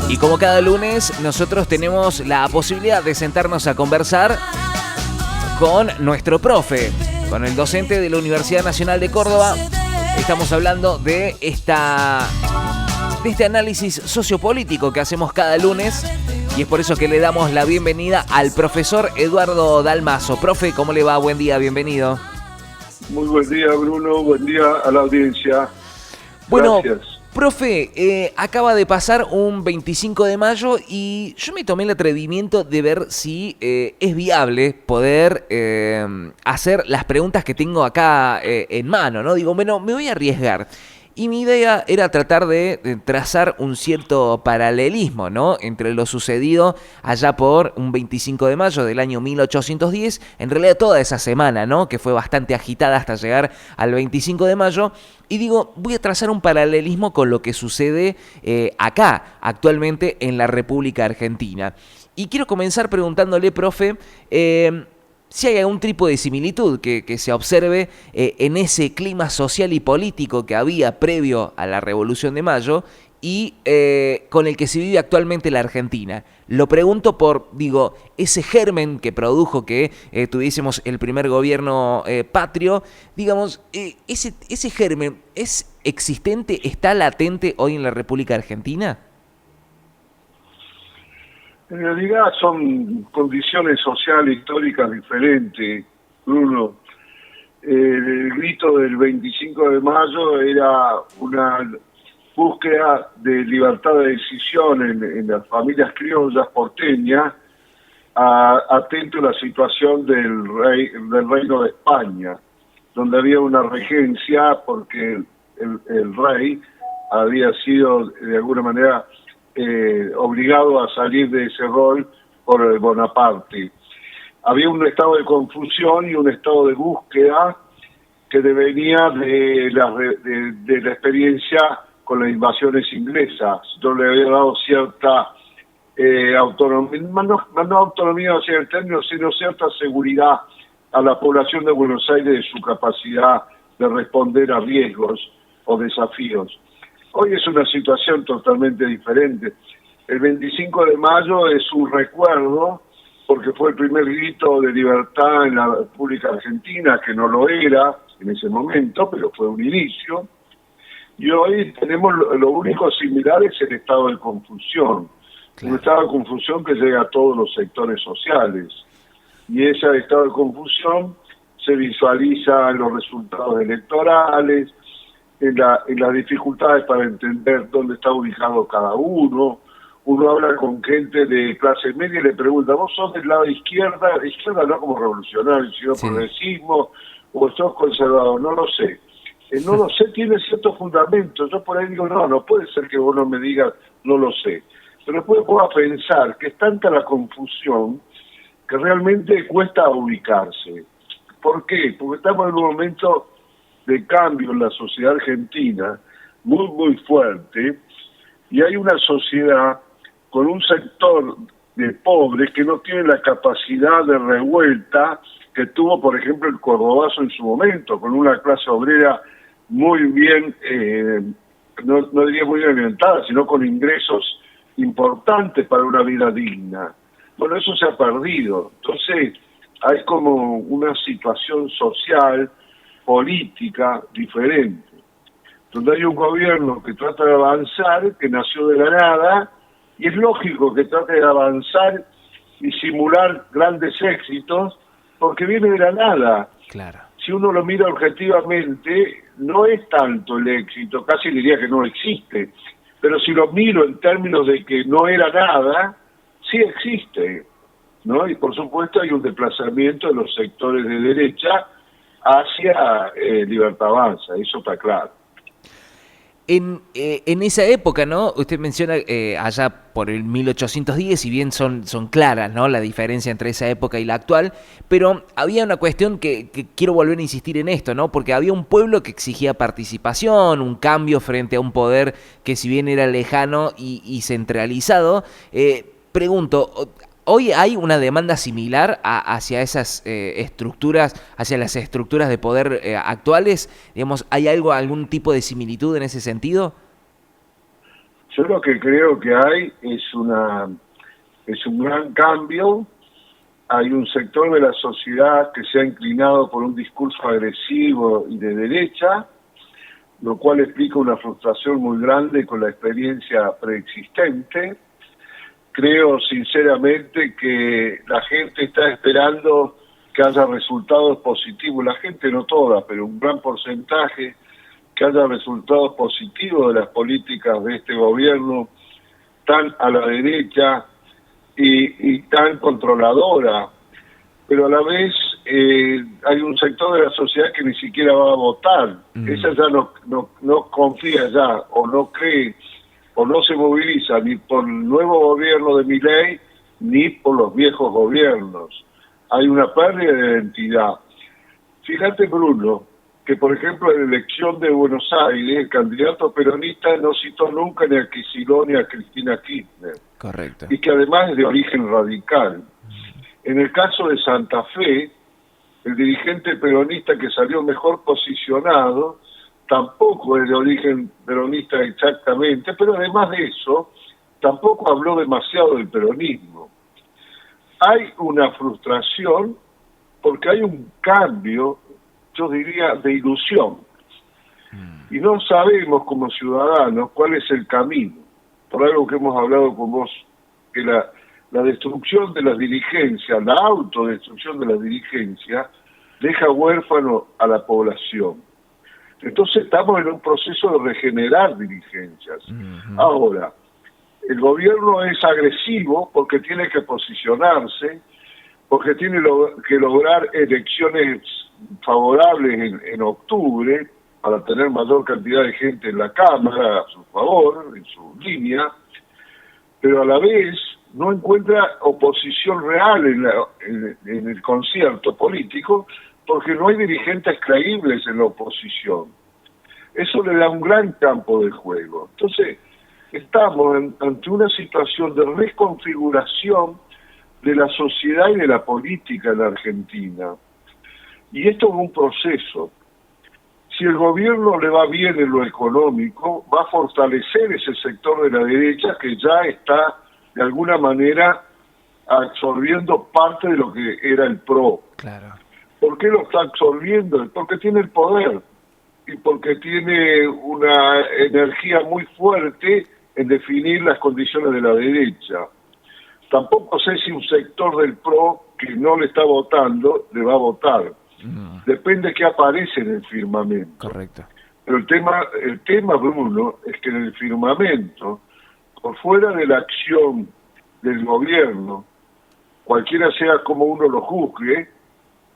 Y como cada lunes, nosotros tenemos la posibilidad de sentarnos a conversar con nuestro profe, con el docente de la Universidad Nacional de Córdoba. Estamos hablando de este análisis sociopolítico que hacemos cada lunes. Y es por eso que le damos la bienvenida al profesor Eduardo Dalmazo. Profe, ¿cómo le va? Buen día, bienvenido. Muy buen día, Bruno. Buen día a la audiencia. Bueno, gracias. Profe, acaba de pasar un 25 de mayo y yo me tomé el atrevimiento de ver si es viable poder hacer las preguntas que tengo acá en mano, ¿no? Digo, bueno, me voy a arriesgar. Y mi idea era tratar de trazar un cierto paralelismo, ¿no?, entre lo sucedido allá por un 25 de mayo del año 1810, en realidad toda esa semana, ¿no?, que fue bastante agitada hasta llegar al 25 de mayo, y digo, voy a trazar un paralelismo con lo que sucede acá, actualmente en la República Argentina. Y quiero comenzar preguntándole, profe, si hay algún tipo de similitud que se observe en ese clima social y político que había previo a la Revolución de Mayo y con el que se vive actualmente la Argentina. Lo pregunto por, digo, ese germen que produjo que tuviésemos el primer gobierno patrio, digamos, ese germen, ¿es existente, está latente hoy en la República Argentina? En realidad son condiciones sociales históricas diferentes, Bruno. El grito del 25 de mayo era una búsqueda de libertad de decisión en las familias criollas porteñas, atento a la situación del Reino de España, donde había una regencia porque el rey había sido de alguna manera obligado a salir de ese rol por el Bonaparte. Había un estado de confusión y un estado de búsqueda que devenía de la experiencia con las invasiones inglesas. Yo le había dado cierta autonomía, no autonomía hacia el término, sino cierta seguridad a la población de Buenos Aires de su capacidad de responder a riesgos o desafíos. Hoy es una situación totalmente diferente. El 25 de mayo es un recuerdo, porque fue el primer grito de libertad en la República Argentina, que no lo era en ese momento, pero fue un inicio. Y hoy tenemos lo único similar es el estado de confusión. Claro. Un estado de confusión que llega a todos los sectores sociales. Y ese estado de confusión se visualiza en los resultados electorales, en las dificultades para entender dónde está ubicado cada uno. Uno habla con gente de clase media y le pregunta, ¿vos sos del lado izquierda no como revolucionario, sino sí, progresismo, o sos conservador? No lo sé. No lo sé tiene ciertos fundamentos. Yo por ahí digo, no puede ser que vos no me digas, no lo sé. Pero después puedo pensar que es tanta la confusión que realmente cuesta ubicarse. ¿Por qué? Porque estamos en un momento de cambio en la sociedad argentina muy, muy fuerte, y hay una sociedad con un sector de pobres que no tiene la capacidad de revuelta que tuvo, por ejemplo, el Cordobazo en su momento, con una clase obrera muy bien, no diría muy bien alimentada, sino con ingresos importantes para una vida digna. Bueno, eso se ha perdido. Entonces, hay como una situación social, política diferente, donde hay un gobierno que trata de avanzar, que nació de la nada, y es lógico que trate de avanzar y simular grandes éxitos, porque viene de la nada. Claro. Si uno lo mira objetivamente, no es tanto el éxito, casi diría que no existe, pero si lo miro en términos de que no era nada, sí existe, ¿no? Y por supuesto hay un desplazamiento de los sectores de derecha hacia Libertad Avanza, eso está claro. En esa época, ¿no? Usted menciona allá por el 1810, si bien son claras, ¿no?, la diferencia entre esa época y la actual, pero había una cuestión que quiero volver a insistir en esto, ¿no? Porque había un pueblo que exigía participación, un cambio frente a un poder que si bien era lejano y centralizado. Pregunto, ¿hoy hay una demanda similar hacia esas estructuras, hacia las estructuras de poder actuales? Digamos, ¿hay algún tipo de similitud en ese sentido? Yo lo que creo que hay es un gran cambio. Hay un sector de la sociedad que se ha inclinado por un discurso agresivo y de derecha, lo cual explica una frustración muy grande con la experiencia preexistente. Creo sinceramente que la gente está esperando que haya resultados positivos, la gente no toda, pero un gran porcentaje, que haya resultados positivos de las políticas de este gobierno tan a la derecha y tan controladora, pero a la vez hay un sector de la sociedad que ni siquiera va a votar. Esa ya no confía ya, o no cree, o no se moviliza ni por el nuevo gobierno de Milei, ni por los viejos gobiernos. Hay una pérdida de identidad. Fíjate, Bruno, que por ejemplo en la elección de Buenos Aires, el candidato peronista no citó nunca ni a Kicillof ni a Cristina Kirchner. Correcto. Y que además es de origen radical. En el caso de Santa Fe, el dirigente peronista que salió mejor posicionado tampoco es de origen peronista exactamente, pero además de eso, tampoco habló demasiado del peronismo. Hay una frustración porque hay un cambio, yo diría, de ilusión. Y no sabemos como ciudadanos cuál es el camino. Por algo que hemos hablado con vos, que la destrucción de las dirigencias, la autodestrucción de las dirigencias, deja huérfano a la población. Entonces estamos en un proceso de regenerar dirigencias. Ahora, el gobierno es agresivo porque tiene que posicionarse, porque tiene que lograr elecciones favorables en octubre para tener mayor cantidad de gente en la Cámara a su favor, en su línea, pero a la vez no encuentra oposición real en el concierto político porque no hay dirigentes creíbles en la oposición. Eso le da un gran campo de juego. Entonces, estamos ante una situación de reconfiguración de la sociedad y de la política en la Argentina. Y esto es un proceso. Si el gobierno le va bien en lo económico, va a fortalecer ese sector de la derecha que ya está, de alguna manera, absorbiendo parte de lo que era el PRO. Claro. ¿Por qué lo está absorbiendo? Porque tiene el poder y porque tiene una energía muy fuerte en definir las condiciones de la derecha. Tampoco sé si un sector del PRO que no le está votando, le va a votar. Depende de qué aparece en el firmamento. Correcto. Pero el tema, Bruno, es que en el firmamento, por fuera de la acción del gobierno, cualquiera sea como uno lo juzgue,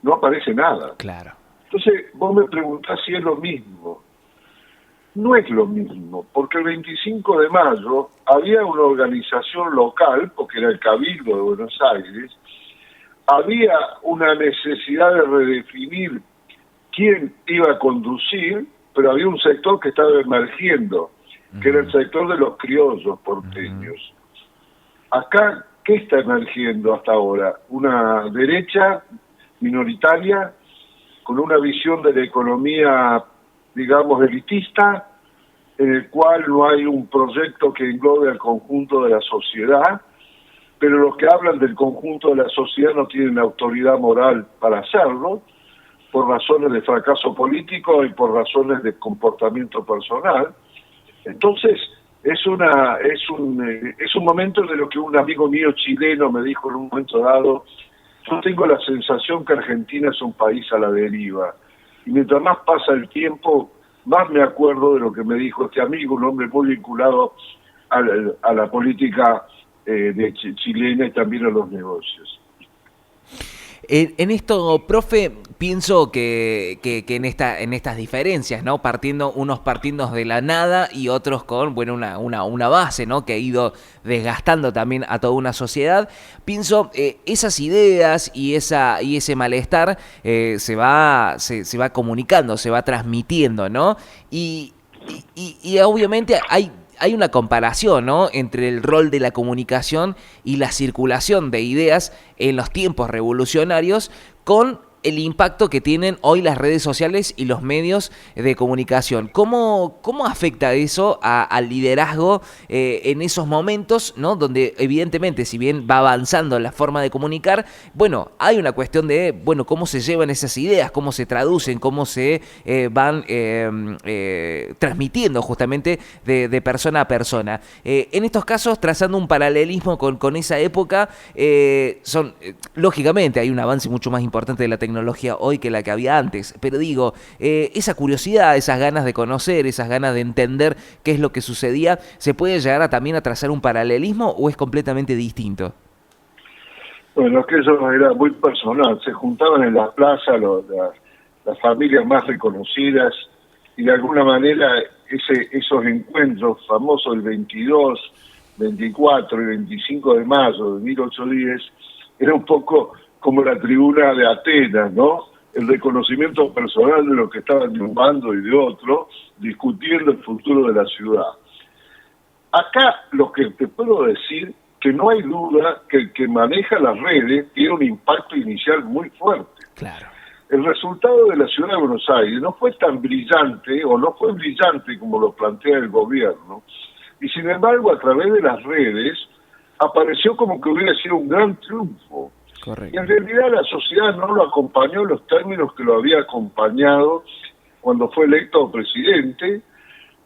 no aparece nada. Claro. Entonces, vos me preguntás si es lo mismo. No es lo mismo, porque el 25 de mayo había una organización local, porque era el Cabildo de Buenos Aires, había una necesidad de redefinir quién iba a conducir, pero había un sector que estaba emergiendo, que era el sector de los criollos porteños. Acá, ¿qué está emergiendo hasta ahora? Una derecha minoritaria, con una visión de la economía, digamos, elitista, en el cual no hay un proyecto que englobe al conjunto de la sociedad, pero los que hablan del conjunto de la sociedad no tienen autoridad moral para hacerlo, por razones de fracaso político y por razones de comportamiento personal. Entonces, es un momento de lo que un amigo mío chileno me dijo en un momento dado: yo tengo la sensación que Argentina es un país a la deriva. Y mientras más pasa el tiempo, más me acuerdo de lo que me dijo este amigo, un hombre muy vinculado a la política chilena y también a los negocios. En esto, profe, pienso que en estas diferencias, ¿no? Unos partiendo de la nada y otros con, bueno, una base, ¿no? Que ha ido desgastando también a toda una sociedad. Pienso, esas ideas y ese malestar se va comunicando, se va transmitiendo, ¿no? Y obviamente hay una comparación, ¿no?, entre el rol de la comunicación y la circulación de ideas en los tiempos revolucionarios con el impacto que tienen hoy las redes sociales y los medios de comunicación. ¿Cómo afecta eso al liderazgo en esos momentos, ¿no? Donde evidentemente, si bien va avanzando la forma de comunicar, bueno, hay una cuestión de, bueno, cómo se llevan esas ideas, cómo se traducen, cómo se van transmitiendo justamente de persona a persona. En estos casos, trazando un paralelismo con esa época, lógicamente hay un avance mucho más importante de la tecnología hoy que la que había antes, pero digo, esa curiosidad, esas ganas de conocer, esas ganas de entender qué es lo que sucedía, ¿se puede llegar también a trazar un paralelismo o es completamente distinto? Bueno, es que eso era muy personal. Se juntaban en la plaza las familias más reconocidas y de alguna manera esos encuentros famosos el 22, 24 y 25 de mayo de 1810 era un poco como la tribuna de Atenas, ¿no? El reconocimiento personal de los que estaban de un bando y de otro, discutiendo el futuro de la ciudad. Acá lo que te puedo decir, que no hay duda que el que maneja las redes tiene un impacto inicial muy fuerte. Claro. El resultado de la ciudad de Buenos Aires no fue tan brillante, o no fue brillante como lo plantea el gobierno, y sin embargo a través de las redes apareció como que hubiera sido un gran triunfo. Correcto. Y en realidad la sociedad no lo acompañó en los términos que lo había acompañado cuando fue electo presidente,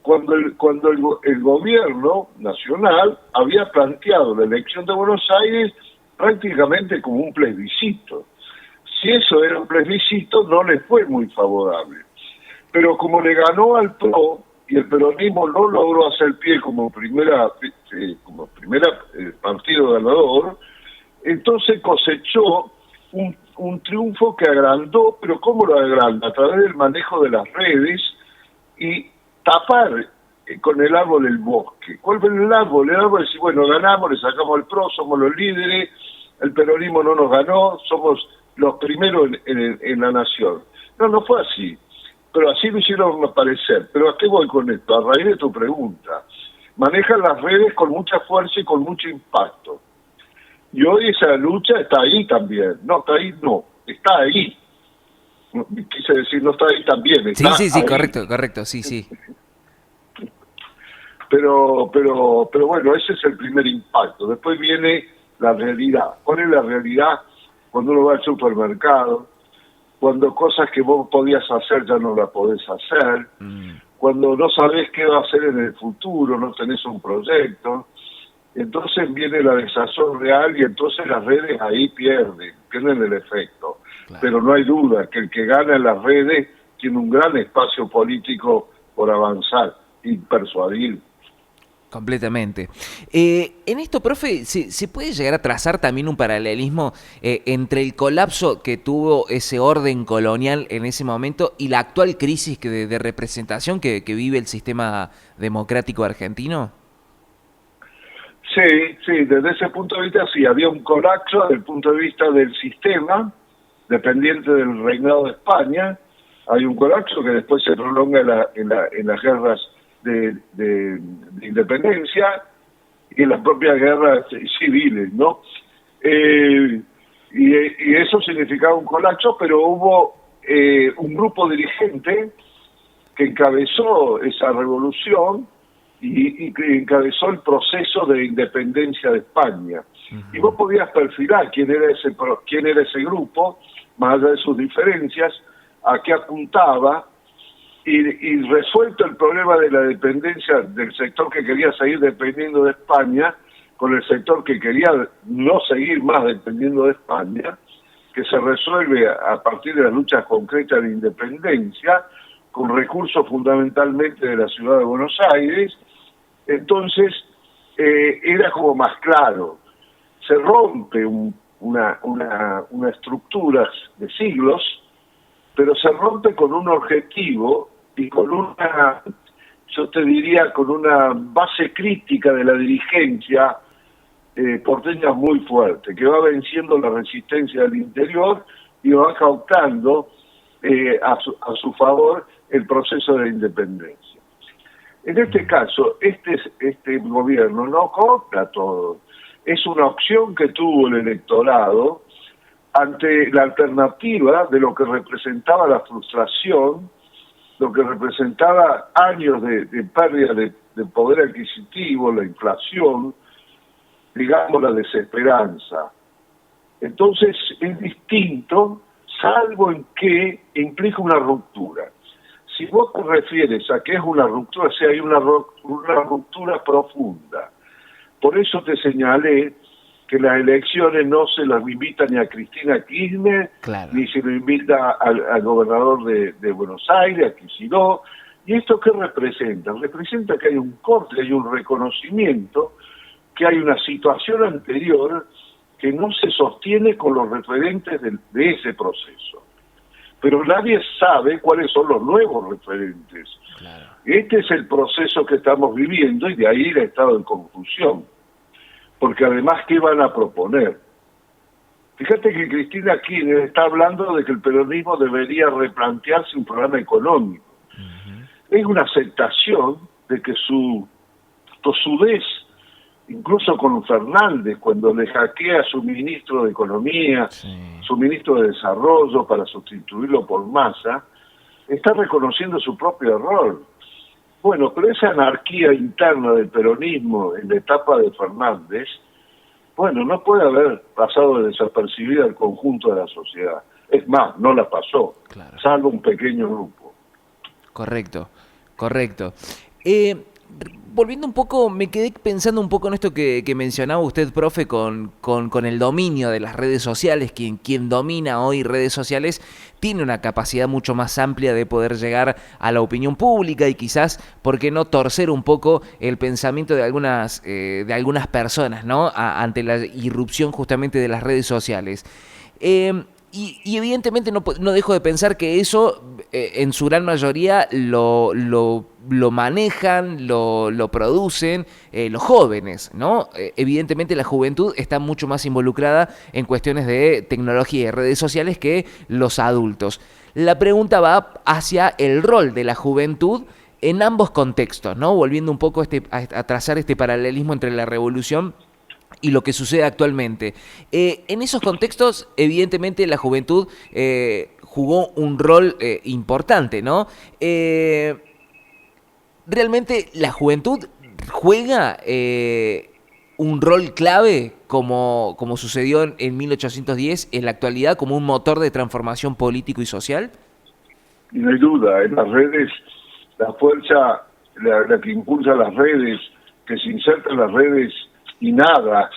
cuando el gobierno nacional había planteado la elección de Buenos Aires prácticamente como un plebiscito. Si eso era un plebiscito, no le fue muy favorable. Pero como le ganó al PRO, y el peronismo no logró hacer pie como primera partido ganador, entonces cosechó un triunfo que agrandó, pero ¿cómo lo agranda? A través del manejo de las redes y tapar con el árbol el bosque. ¿Cuál fue el árbol? El árbol es decir, bueno, ganamos, le sacamos el PRO, somos los líderes, el peronismo no nos ganó, somos los primeros en la nación. No fue así, pero así lo hicieron aparecer. Pero ¿a qué voy con esto? A raíz de tu pregunta. Manejan las redes con mucha fuerza y con mucho impacto. Y hoy esa lucha está ahí también. No, está ahí, no, está ahí. Quise decir, no está ahí también, está Sí, ahí. correcto, sí. Pero bueno, ese es el primer impacto. Después viene la realidad. ¿Cuál es la realidad? Cuando uno va al supermercado, cuando cosas que vos podías hacer ya no las podés hacer, cuando no sabés qué va a hacer en el futuro, no tenés un proyecto, entonces viene la desazón real y entonces las redes ahí pierden el efecto. Claro. Pero no hay duda que el que gana en las redes tiene un gran espacio político por avanzar y persuadir. Completamente. En esto, profe, ¿se puede llegar a trazar también un paralelismo entre el colapso que tuvo ese orden colonial en ese momento y la actual crisis de representación que vive el sistema democrático argentino? Sí, desde ese punto de vista sí, había un colapso desde el punto de vista del sistema, dependiente del reinado de España. Hay un colapso que después se prolonga en las guerras de independencia y en las propias guerras civiles, ¿no? Y eso significaba un colapso, pero hubo un grupo dirigente que encabezó esa revolución y que encabezó el proceso de independencia de España. Y vos podías perfilar quién era ese grupo, más allá de sus diferencias, a qué apuntaba, y resuelto el problema de la dependencia del sector que quería seguir dependiendo de España con el sector que quería no seguir más dependiendo de España, que se resuelve a partir de las luchas concretas de independencia, con recursos fundamentalmente de la ciudad de Buenos Aires. Entonces era como más claro. Se rompe una estructura de siglos, pero se rompe con un objetivo y con yo te diría, con una base crítica de la dirigencia porteña muy fuerte, que va venciendo la resistencia del interior y va cooptando a su favor el proceso de independencia. En este caso, este gobierno no coopta todo. Es una opción que tuvo el electorado ante la alternativa de lo que representaba la frustración, lo que representaba años de pérdida de poder adquisitivo, la inflación, digamos la desesperanza. Entonces es distinto, salvo en que implica una ruptura. Si vos te refieres a que es una ruptura, o sea, hay una ruptura profunda. Por eso te señalé que las elecciones no se las invita ni a Cristina Kirchner, Claro. ni se lo invita al gobernador de Buenos Aires, a Kicillof. ¿Y esto qué representa? Representa que hay un corte, hay un reconocimiento, que hay una situación anterior que no se sostiene con los referentes de ese proceso. Pero nadie sabe cuáles son los nuevos referentes. Claro. Este es el proceso que estamos viviendo y de ahí el estado de confusión. Porque además, ¿qué van a proponer? Fíjate que Cristina Kirchner está hablando de que el peronismo debería replantearse un programa económico. Es una aceptación de que su tosudez, incluso con Fernández, cuando le hackea a su ministro de Economía, su ministro de Desarrollo para sustituirlo por Massa, está reconociendo su propio error. Bueno, pero esa anarquía interna del peronismo en la etapa de Fernández, bueno, no puede haber pasado desapercibida al conjunto de la sociedad. Es más, no la pasó, Claro. salvo un pequeño grupo. Correcto, correcto. Volviendo un poco, me quedé pensando un poco en esto que mencionaba usted, profe, con el dominio de las redes sociales. Quien domina hoy redes sociales tiene una capacidad mucho más amplia de poder llegar a la opinión pública y quizás, ¿por qué no torcer un poco el pensamiento de algunas personas, ¿no? Ante la irrupción justamente de las redes sociales. Y evidentemente no dejo de pensar que eso en su gran mayoría lo manejan, lo producen los jóvenes, ¿no? Evidentemente la juventud está mucho más involucrada en cuestiones de tecnología y redes sociales que los adultos. La pregunta va hacia el rol de la juventud en ambos contextos, ¿no? Volviendo un poco a trazar este paralelismo entre la revolución y lo que sucede actualmente. En esos contextos, evidentemente, la juventud jugó un rol importante, ¿no? ¿Realmente la juventud juega un rol clave, como sucedió en 1810, en la actualidad, como un motor de transformación político y social? Y no hay duda, en las redes, la fuerza, la que impulsa las redes, que se inserta en las redes y nada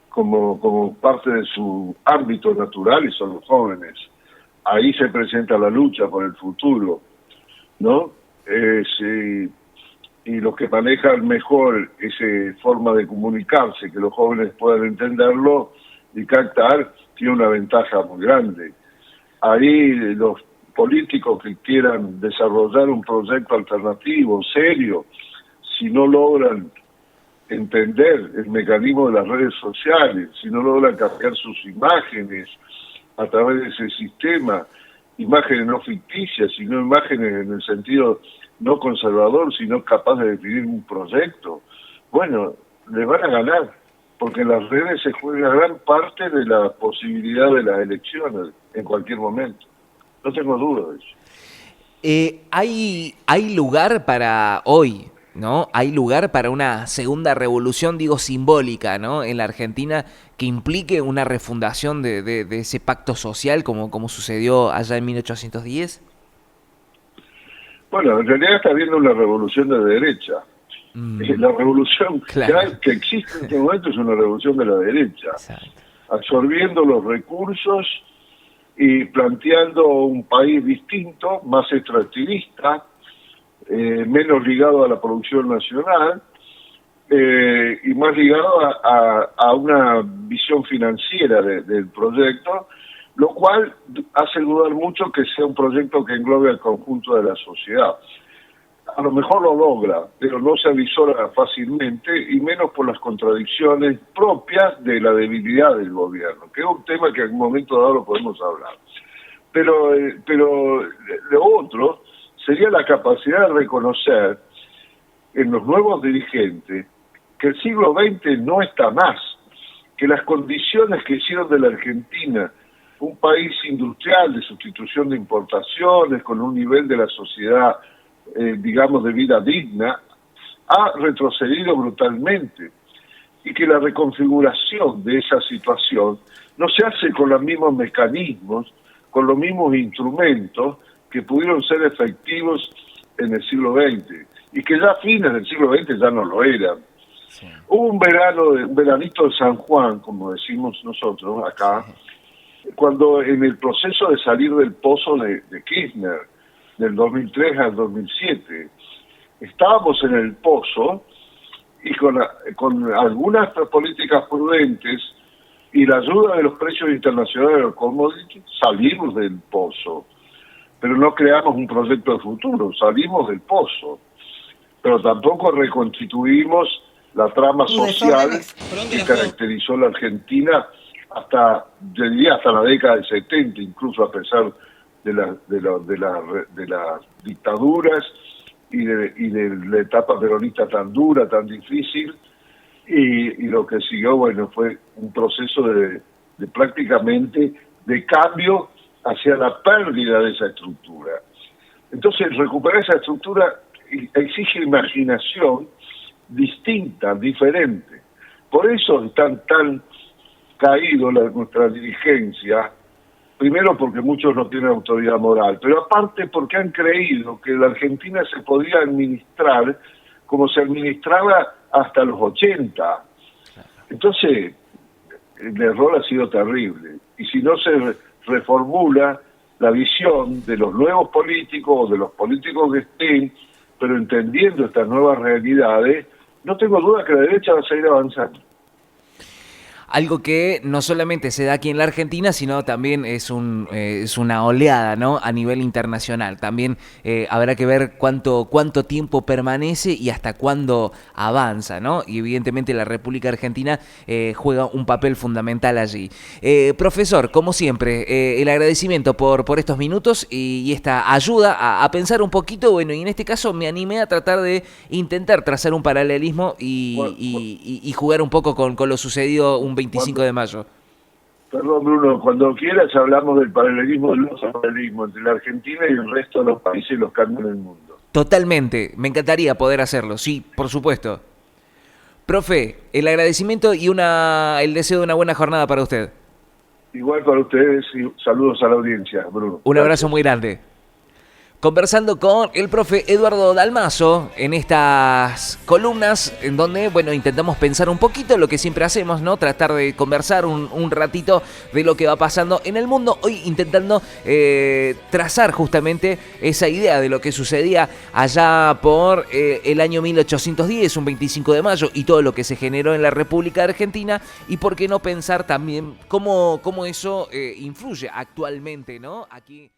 como parte de su ámbito natural, y son los jóvenes. Ahí se presenta la lucha por el futuro, ¿no? Y los que manejan mejor esa forma de comunicarse, que los jóvenes puedan entenderlo y captar, tiene una ventaja muy grande. Ahí los políticos que quieran desarrollar un proyecto alternativo, serio, si no logran entender el mecanismo de las redes sociales, si no logran cambiar sus imágenes a través de ese sistema, imágenes no ficticias, sino imágenes en el sentido no conservador, sino capaz de definir un proyecto, bueno, les van a ganar, porque en las redes se juega gran parte de la posibilidad de las elecciones en cualquier momento. No tengo duda de eso. Hay lugar para hoy, ¿no? Hay lugar para una segunda revolución, digo, simbólica, ¿no? En la Argentina, que implique una refundación de ese pacto social como sucedió allá en 1810. Bueno, en realidad está habiendo una revolución de derecha. La revolución que existe en este momento es una revolución de la derecha. Exacto. Absorbiendo los recursos y planteando un país distinto, más extractivista, menos ligado a la producción nacional y más ligado a una visión financiera del proyecto, lo cual hace dudar mucho que sea un proyecto que englobe al conjunto de la sociedad. A lo mejor lo logra, pero no se avisora fácilmente, y menos por las contradicciones propias de la debilidad del gobierno, que es un tema que en algún momento dado lo podemos hablar. Pero lo otro sería la capacidad de reconocer en los nuevos dirigentes que el siglo XX no está más, que las condiciones que hicieron de la Argentina un país industrial de sustitución de importaciones, con un nivel de la sociedad, digamos, de vida digna, ha retrocedido brutalmente, y que la reconfiguración de esa situación no se hace con los mismos mecanismos, con los mismos instrumentos que pudieron ser efectivos en el siglo XX, y que ya a fines del siglo XX ya no lo eran. Sí. Hubo un veranito de San Juan, como decimos nosotros acá, cuando en el proceso de salir del pozo de Kirchner, del 2003 al 2007, estábamos en el pozo y con algunas políticas prudentes y la ayuda de los precios internacionales de los commodities, salimos del pozo. Pero no creamos un proyecto de futuro, salimos del pozo. Pero tampoco reconstituimos la trama social que caracterizó la Argentina hasta, yo diría, hasta la década del 70, incluso a pesar de las dictaduras y de la etapa peronista tan dura, tan difícil, y lo que siguió, bueno, fue un proceso de prácticamente de cambio hacia la pérdida de esa estructura. Entonces, recuperar esa estructura exige imaginación distinta, diferente. Por eso están tan caídos nuestra dirigencia, primero porque muchos no tienen autoridad moral, pero aparte porque han creído que la Argentina se podía administrar como se administraba hasta los 80. Entonces, el error ha sido terrible. Y si no se reformula la visión de los nuevos políticos o de los políticos que estén, pero entendiendo estas nuevas realidades, no tengo duda que la derecha va a seguir avanzando. Algo que no solamente se da aquí en la Argentina, sino también es una oleada, ¿no?, a nivel internacional. También habrá que ver cuánto tiempo permanece y hasta cuándo avanza, ¿no? Y evidentemente la República Argentina juega un papel fundamental allí. Profesor, como siempre, el agradecimiento por estos minutos y esta ayuda a pensar un poquito. Bueno, y en este caso me animé a tratar de intentar trazar un paralelismo y jugar un poco con lo sucedido un 25 de mayo. Perdón, Bruno, cuando quieras hablamos del paralelismo, del otro paralelismo entre la Argentina y el resto de los países y los cambios en el mundo. Totalmente, me encantaría poder hacerlo, sí, por supuesto. Profe, el agradecimiento y el deseo de una buena jornada para usted. Igual para ustedes y saludos a la audiencia, Bruno. Un abrazo muy grande. Conversando con el profe Eduardo Dalmazo en estas columnas en donde, bueno, intentamos pensar un poquito lo que siempre hacemos, ¿no? Tratar de conversar un ratito de lo que va pasando en el mundo. Hoy intentando trazar justamente esa idea de lo que sucedía allá por el año 1810, un 25 de mayo, y todo lo que se generó en la República Argentina. Y por qué no pensar también cómo eso influye actualmente, ¿no? Aquí.